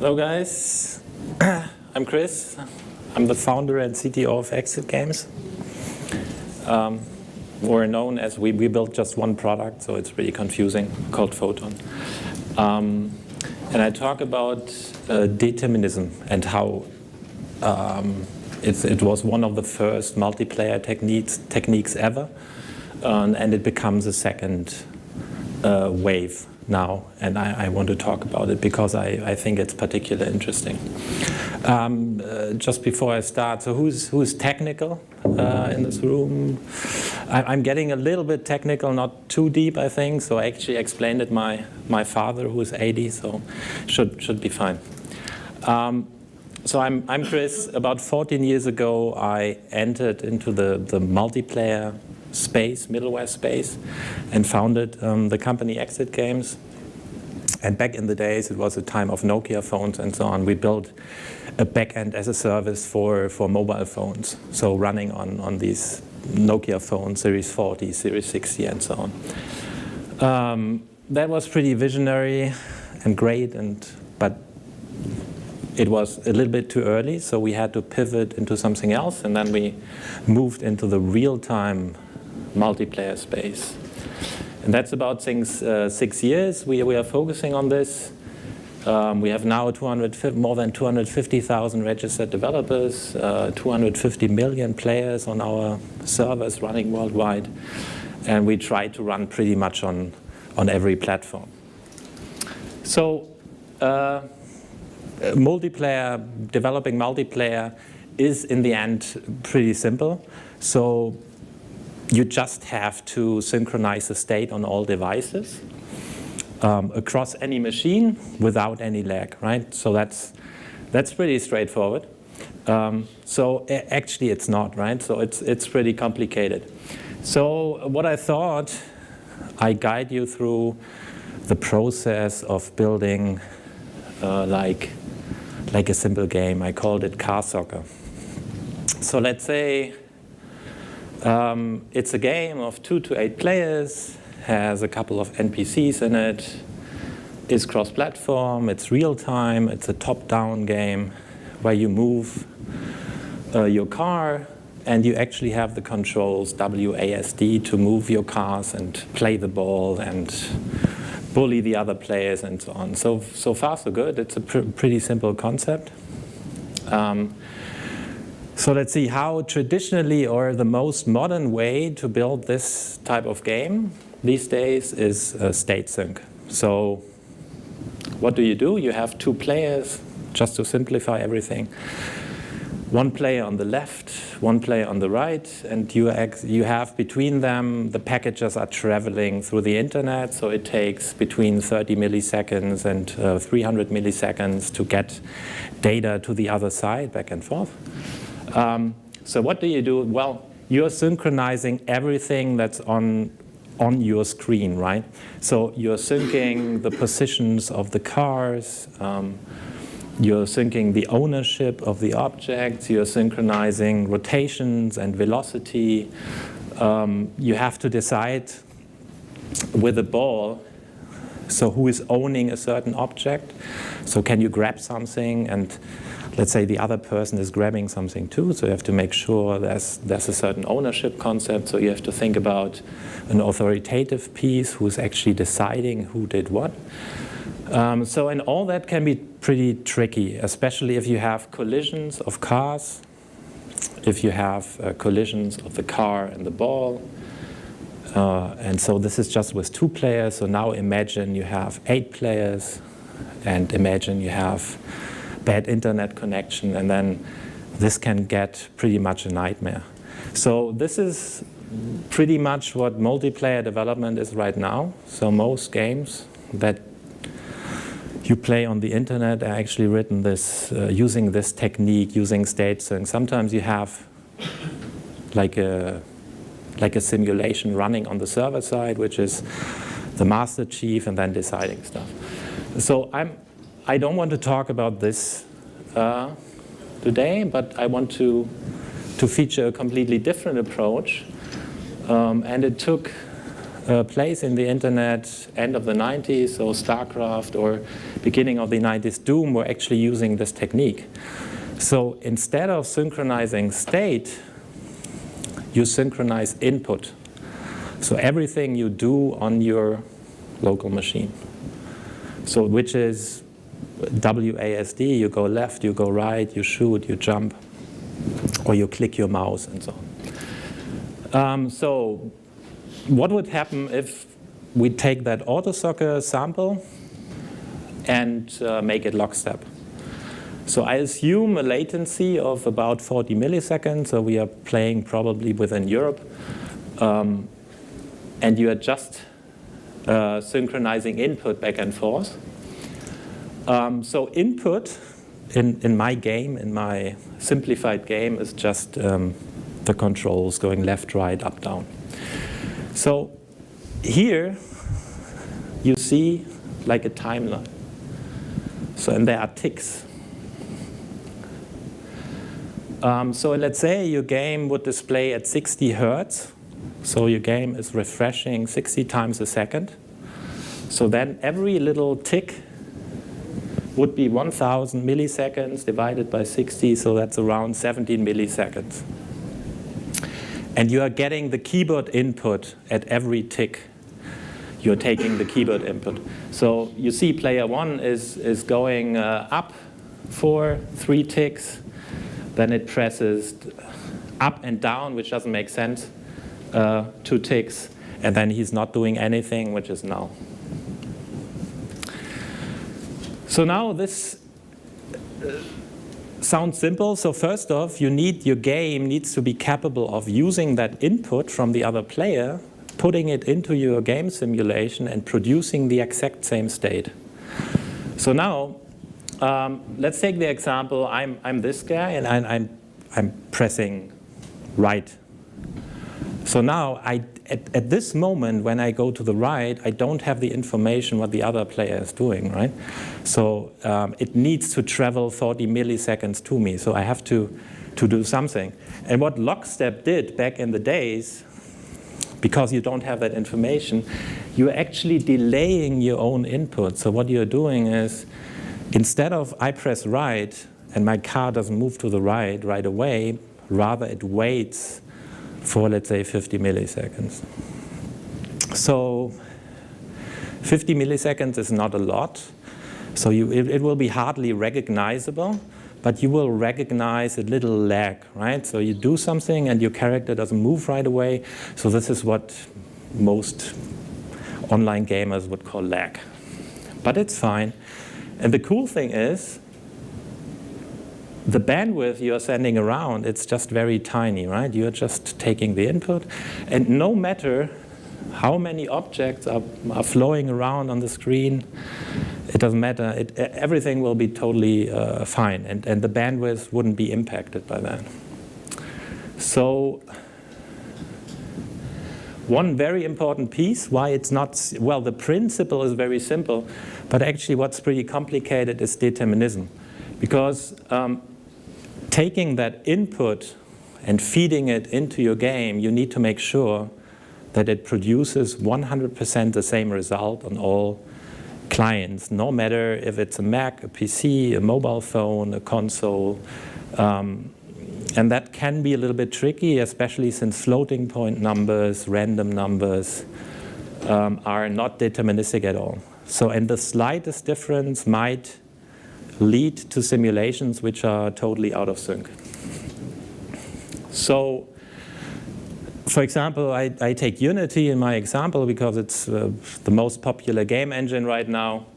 Hello guys, I'm Chris. I'm the founder and CTO of Exit Games. We're known as, we built just one product, so it's really confusing, called Photon. And I talk about determinism and how it was one of the first multiplayer techniques ever, and it becomes a second wave now, and I want to talk about it because I think it's particularly interesting. Just before I start, so who's technical in this room? I'm getting a little bit technical, not too deep, I think. So I actually explained it my father, who's 80, so should be fine. So I'm Chris. About 14 years ago, I entered into the multiplayer space, middleware space, and founded the company Exit Games. And back in the days, it was a time of Nokia phones and so on. We built a backend as a service for mobile phones, so running on these Nokia phones, Series 40, Series 60, and so on. That was pretty visionary and great, but it was a little bit too early, so we had to pivot into something else, and then we moved into the real-time multiplayer space. And that's about 6 years. We are focusing on this. We have now more than 250,000 registered developers, 250 million players on our servers running worldwide, and we try to run pretty much on every platform. So developing multiplayer is in the end pretty simple. So you just have to synchronize the state on all devices across any machine without any lag, right? So that's pretty straightforward. So actually it's not, right? So it's pretty complicated. So what I thought, I guide you through the process of building like a simple game. I called it car soccer. So let's say it's a game of 2 to 8 players, has a couple of NPCs in it, is cross-platform, it's real-time, it's a top-down game where you move your car and you actually have the controls WASD to move your cars and play the ball and bully the other players and so on. So far so good. It's a pretty simple concept. So let's see how traditionally, or the most modern way to build this type of game these days is state sync. So what do? You have 2 players, just to simplify everything. 1 player on the left, 1 player on the right, and you have between them, the packages are traveling through the internet, so it takes between 30 milliseconds and 300 milliseconds to get data to the other side, back and forth. So what do? Well, you're synchronizing everything that's on your screen, right? So you're syncing the positions of the cars, you're syncing the ownership of the objects, you're synchronizing rotations and velocity. You have to decide with the ball, so who is owning a certain object. So can you grab something, and let's say the other person is grabbing something too, so you have to make sure there's a certain ownership concept. So you have to think about an authoritative piece who's actually deciding who did what. And all that can be pretty tricky, especially if you have collisions of cars, if you have collisions of the car and the ball. And so this is just with 2 players. So now imagine you have 8 players, and imagine you have bad internet connection, and then this can get pretty much a nightmare. So this is pretty much what multiplayer development is right now. So most games that you play on the internet are actually written using this technique, using state sync. Sometimes you have like a simulation running on the server side, which is the master chief and then deciding stuff. So I don't want to talk about this today, but I want to feature a completely different approach. And it took place in the internet, end of the 90s, so StarCraft, or beginning of the 90s, Doom, were actually using this technique. So instead of synchronizing state, you synchronize input. So everything you do on your local machine. So which is WASD, you go left, you go right, you shoot, you jump, or you click your mouse and so on. So what would happen if we take that AutoSoccer sample and make it lockstep? So I assume a latency of about 40 milliseconds, so we are playing probably within Europe. And you are just synchronizing input back and forth. So input in my game, in my simplified game, is just the controls going left, right, up, down. So here you see like a timeline. So and there are ticks. So let's say your game would display at 60 hertz. So your game is refreshing 60 times a second. So then every little tick would be 1,000 milliseconds divided by 60, so that's around 17 milliseconds. And you are getting the keyboard input at every tick. You're taking the keyboard input. So you see player 1 is going up for 3 ticks. Then it presses up and down, which doesn't make sense, 2 ticks. And then he's not doing anything, which is null. So now this sounds simple. So first off, your game needs to be capable of using that input from the other player, putting it into your game simulation, and producing the exact same state. So now, let's take the example. I'm this guy, and I'm pressing right. So now, at this moment, when I go to the right, I don't have the information what the other player is doing, right? So it needs to travel 40 milliseconds to me. So I have to do something. And what lockstep did back in the days, because you don't have that information, you're actually delaying your own input. So what you're doing is, instead of I press right and my car doesn't move to the right away, rather it waits for, let's say, 50 milliseconds. So 50 milliseconds is not a lot. So it will be hardly recognizable, but you will recognize a little lag, right? So you do something and your character doesn't move right away. So this is what most online gamers would call lag. But it's fine. And the cool thing is, the bandwidth you're sending around, it's just very tiny, right? You're just taking the input. And no matter how many objects are flowing around on the screen, it doesn't matter. Everything will be totally fine. And the bandwidth wouldn't be impacted by that. So one very important piece, why it's not, well, the principle is very simple, but actually what's pretty complicated is determinism. Because taking that input and feeding it into your game, you need to make sure that it produces 100% the same result on all clients, no matter if it's a Mac, a PC, a mobile phone, a console. And that can be a little bit tricky, especially since floating point numbers, random numbers are not deterministic at all. So, and the slightest difference might lead to simulations which are totally out of sync. So, for example, I take Unity in my example because it's the most popular game engine right now.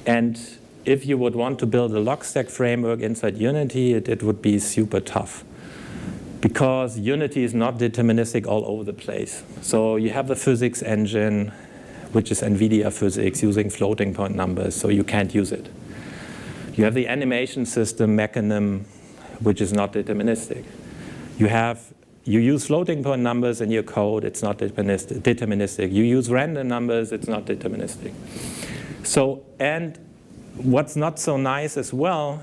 And if you would want to build a lockstack framework inside Unity, it would be super tough. Because Unity is not deterministic all over the place. So you have the physics engine, which is NVIDIA physics, using floating point numbers, so you can't use it. You have the animation system, Mechanism, which is not deterministic. You use floating point numbers in your code, it's not deterministic. You use random numbers, it's not deterministic. So, and what's not so nice as well,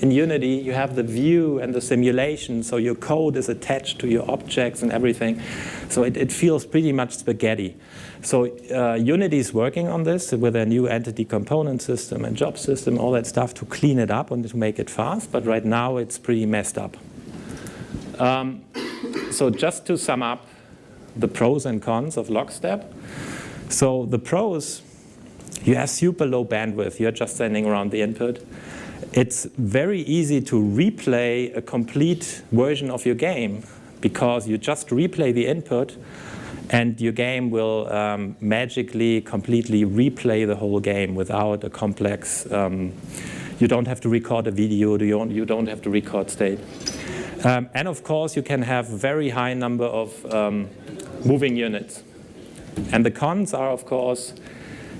in Unity, you have the view and the simulation, so your code is attached to your objects and everything. So it feels pretty much spaghetti. So Unity is working on this with a new entity component system and job system, all that stuff to clean it up and to make it fast. But right now, it's pretty messed up. So just to sum up the pros and cons of Lockstep. So the pros, you have super low bandwidth. You're just sending around the input. It's very easy to replay a complete version of your game because you just replay the input and your game will magically, completely replay the whole game without a complex, you don't have to record a video, you don't have to record state. And of course, you can have a very high number of moving units. And the cons are, of course,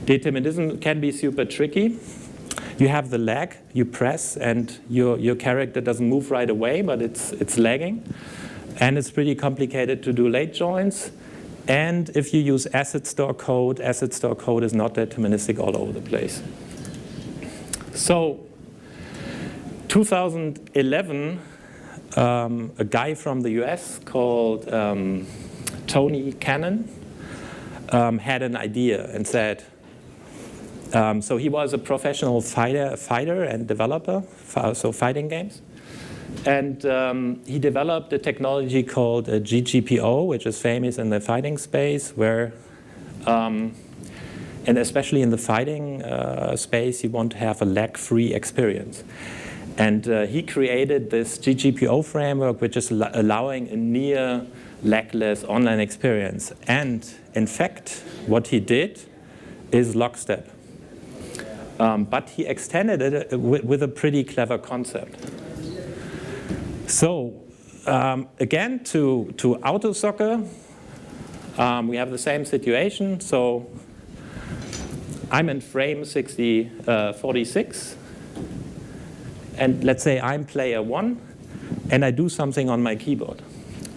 determinism can be super tricky. You have the lag, you press, and your character doesn't move right away, but it's lagging. And it's pretty complicated to do late joins. And if you use asset store code is not deterministic all over the place. So 2011, a guy from the US called Tony Cannon had an idea and said, so he was a professional fighter and developer, so fighting games. And he developed a technology called a GGPO, which is famous in the fighting space, where, and especially in the fighting space, you want to have a lag-free experience. And he created this GGPO framework, which is allowing a near lagless online experience. And in fact, what he did is Lockstep. But he extended it with a pretty clever concept. So again, to auto soccer, we have the same situation. So I'm in frame 46. And let's say I'm player 1, and I do something on my keyboard.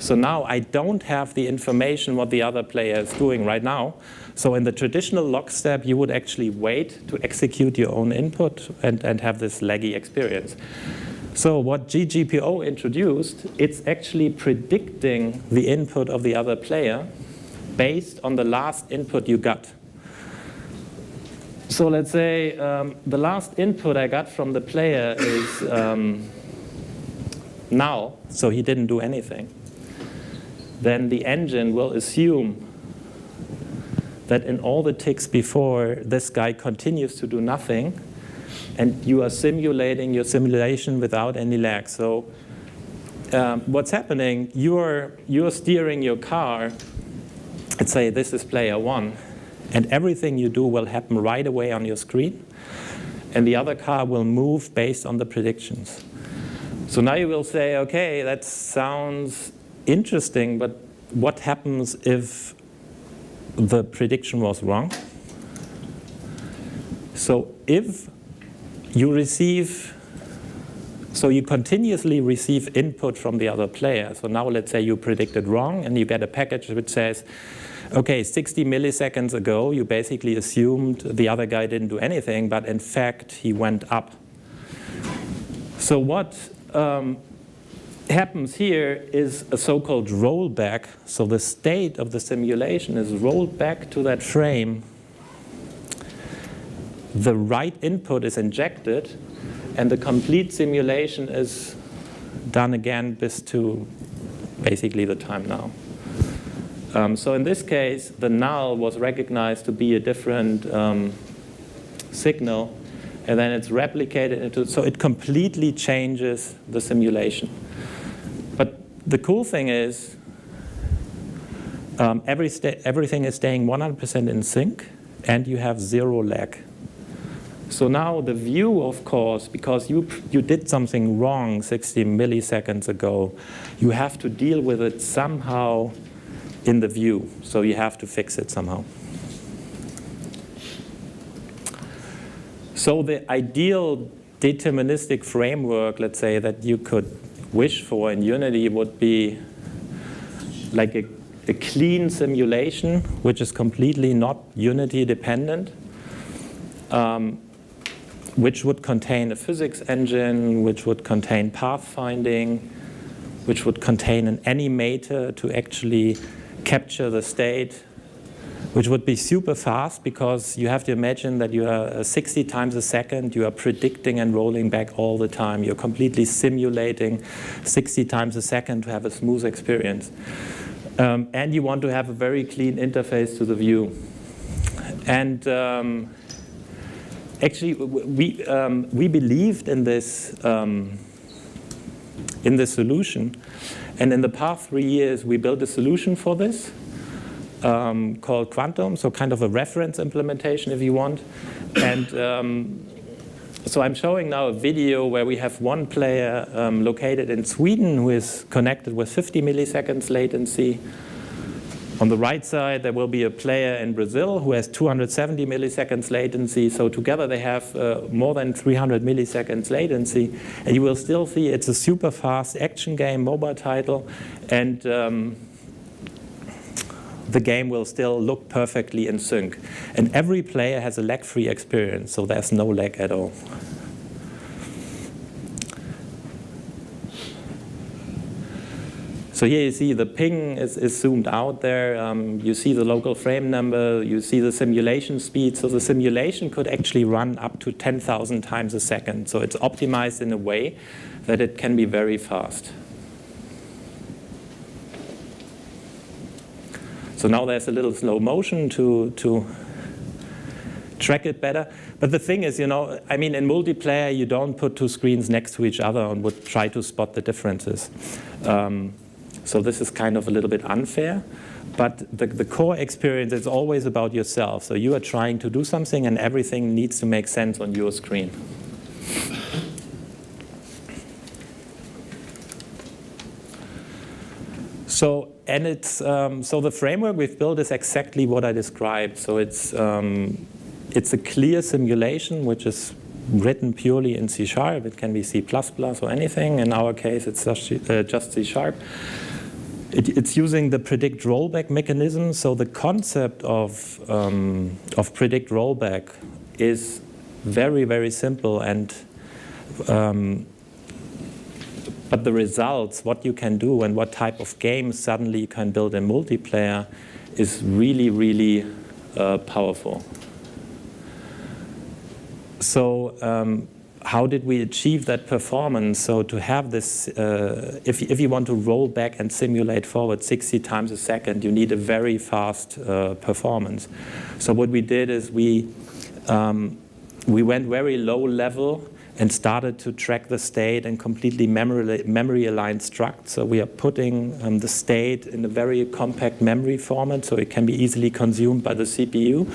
So now I don't have the information what the other player is doing right now. So in the traditional Lockstep, you would actually wait to execute your own input and have this laggy experience. So what GGPO introduced, it's actually predicting the input of the other player based on the last input you got. So let's say the last input I got from the player is null, so he didn't do anything. Then the engine will assume that in all the ticks before, this guy continues to do nothing, and you are simulating your simulation without any lag. So what's happening, you're steering your car, let's say this is player 1, and everything you do will happen right away on your screen, and the other car will move based on the predictions. So now you will say, okay, that sounds interesting, but what happens if the prediction was wrong? So if you you continuously receive input from the other player. So now let's say you predicted wrong, and you get a package which says, okay, 60 milliseconds ago, you basically assumed the other guy didn't do anything, but in fact, he went up. So what happens here is a so-called rollback. So the state of the simulation is rolled back to that frame. The right input is injected, and the complete simulation is done again bis to basically the time now. So in this case, the null was recognized to be a different signal, and then it's replicated into, so it completely changes the simulation. But the cool thing is, everything is staying 100% in sync, and you have zero lag. So now the view, of course, because you did something wrong 60 milliseconds ago, you have to deal with it somehow in the view. So you have to fix it somehow. So the ideal deterministic framework, let's say, that you could wish for in Unity would be like a clean simulation, which is completely not Unity dependent. which would contain a physics engine, which would contain pathfinding, which would contain an animator to actually capture the state, which would be super fast because you have to imagine that you are 60 times a second, you are predicting and rolling back all the time. You're completely simulating 60 times a second to have a smooth experience. And you want to have a very clean interface to the view. And actually, we believed in this solution. And in the past 3 years, we built a solution for this. Called Quantum, so kind of a reference implementation if you want. And so I'm showing now a video where we have one player located in Sweden who is connected with 50 milliseconds latency. On the right side, there will be a player in Brazil who has 270 milliseconds latency. So together they have more than 300 milliseconds latency. And you will still see it's a super fast action game, mobile title. And the game will still look perfectly in sync. And every player has a lag-free experience, so there's no lag at all. So here you see the ping is zoomed out there. You see the local frame number. You see the simulation speed. So the simulation could actually run up to 10,000 times a second. So it's optimized in a way that it can be very fast. So now there's a little slow motion to track it better. But the thing is, I mean, in multiplayer, you don't put two screens next to each other and would try to spot the differences. So this is kind of a little bit unfair. But the core experience is always about yourself. So you are trying to do something, and everything needs to make sense on your screen. So the framework we've built is exactly what I described. So it's a clear simulation which is written purely in C#. It can be C++ or anything. In our case, it's just C#. It's using the predict rollback mechanism. So the concept of predict rollback is very, very simple, and but the results, what you can do and what type of games suddenly you can build in multiplayer is really, really powerful. So how did we achieve that performance? So to have this, if you want to roll back and simulate forward 60 times a second, you need a very fast performance. So what we did is we went very low level and started to track the state and completely memory-aligned struct. So we are putting the state in a very compact memory format so it can be easily consumed by the CPU.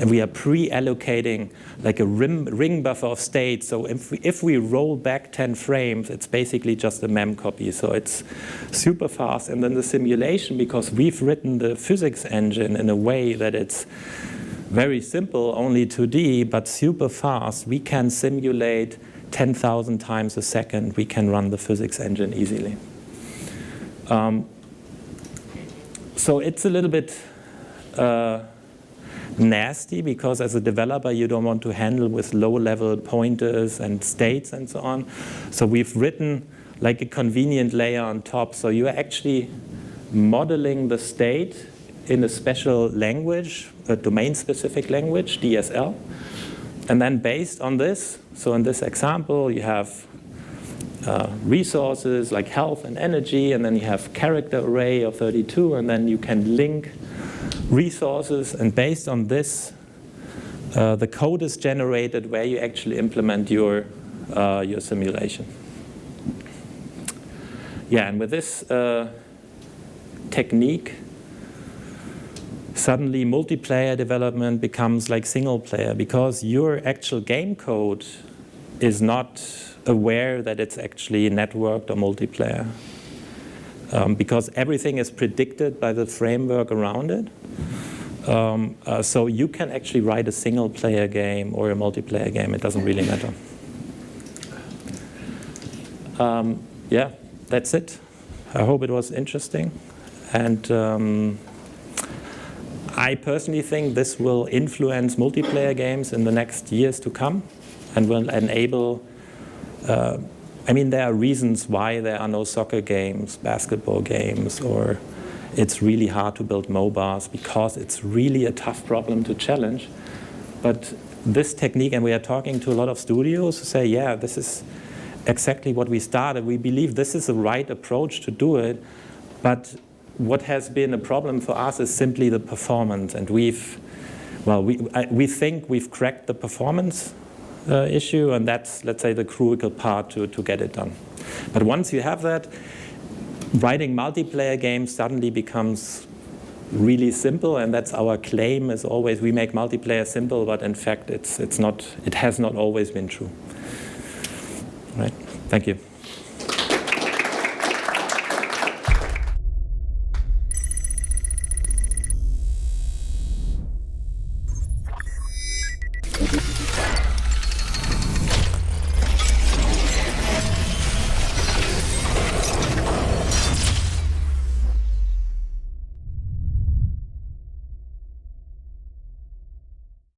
And we are pre-allocating like a ring buffer of state. So if we roll back 10 frames, it's basically just a mem copy. So it's super fast. And then the simulation, because we've written the physics engine in a way that it's very simple, only 2D, but super fast. We can simulate 10,000 times a second. We can run the physics engine easily. So it's a little bit nasty because as a developer, you don't want to handle with low-level pointers and states and so on. So we've written like a convenient layer on top. So you are actually modeling the state in a special language, a domain-specific language, DSL. And then based on this, so in this example, you have resources like health and energy, and then you have character array of 32, and then you can link resources. And based on this, the code is generated where you actually implement your simulation. Yeah, and with this technique, suddenly multiplayer development becomes like single player because your actual game code is not aware that it's actually networked or multiplayer. Because everything is predicted by the framework around it. So you can actually write a single player game or a multiplayer game, it doesn't really matter. Yeah, that's it. I hope it was interesting. And I personally think this will influence multiplayer games in the next years to come. and will enable, I mean, there are reasons why there are no soccer games, basketball games, or it's really hard to build MOBAs because it's really a tough problem to challenge. But this technique, and we are talking to a lot of studios who say, yeah, this is exactly what we started. We believe this is the right approach to do it, but what has been a problem for us is simply the performance, and we think we've cracked the performance issue, and that's, let's say, the crucial part to get it done. But once you have that, writing multiplayer games suddenly becomes really simple, and that's our claim is always we make multiplayer simple, but in fact it has not always been true. Right? Thank you.